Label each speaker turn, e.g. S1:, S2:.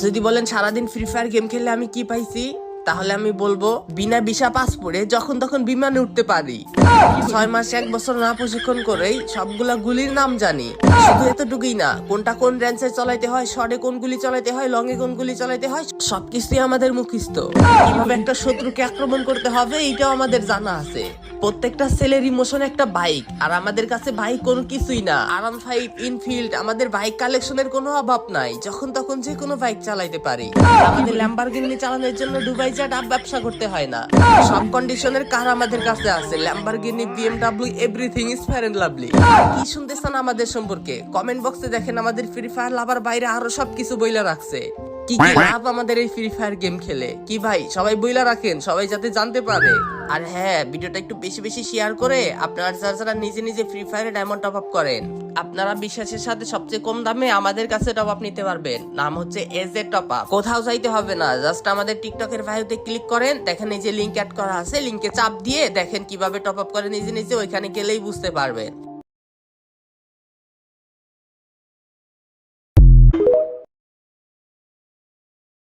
S1: যদি বলেন সারাদিন ফ্রি ফায়ার গেম খেললে আমি কি পাইছি, তাহলে আমি বলবো বিনা ভিসা পাসপোর্টে যখন তখন বিমানে উঠতে পারি। 6 মাস 1 বছর না প্রশিক্ষণ করেই সবগুলা গুলির নাম জানি। শুধু এতটুকুই না, কোনটা কোন রেঞ্জে চালাইতে হয়, শর্টে কোন গুলি চালাইতে হয়, লং এ কোন গুলি চালাইতে হয়, সবকিছুই আমাদের মুখস্থ। কিভাবে একটা শত্রুকে আক্রমণ করতে হবে এইটাও আমাদের জানা আছে। প্রত্যেকটা ছেলের ইমোশন একটা বাইক, আর আমাদের কাছে বাইক কোনো কিছুই না। আরাম 5 ইনফিল্ড, আমাদের বাইক কালেকশনের কোনো অভাব নাই। যখন তখন যে কোনো বাইক চালাইতে পারি। আমাদের ল্যাম্বরগিনি চালানোর জন্য দুবাই যা ডাব ব্যবসা করতে হয় না। সব কন্ডিশনের কার আমাদের কাছে আছে, Lamborghini, BMW, everything is fair and lovely. কি শুনতেছেন আমাদের সম্পর্কে? কমেন্ট বক্সে দেখেন আমাদের ফ্রি ফায়ার লাভার বাইরে আরো সবকিছু বইলা রাখছে। কি কি লাভ আমাদের এই ফ্রি ফায়ার গেম খেলে, কি ভাই সবাই বইলা রাখেন, সবাই যাতে জানতে পারে। আর হ্যাঁ, ভিডিওটা একটু বেশি বেশি শেয়ার করে আপনারা যারা নিজে নিজে ফ্রি ফায়ারে ডায়মন্ড টপ আপ করেন, আপনারা বিশ্বাসের সাথে সবচেয়ে কম দামে আমাদের কাছে টপ আপ নিতে পারবেন। নাম হচ্ছে এজে টপ আপ। কোথাও যাইতে হবে না, জাস্ট আমাদের টিকটকের বায়োতে ক্লিক করেন, দেখেন এই যে লিংক অ্যাড করা আছে, লিংকে চাপ দিয়ে দেখেন কিভাবে টপ আপ করে নিজে নিজে, ওইখানে গেলেই বুঝতে পারবেন।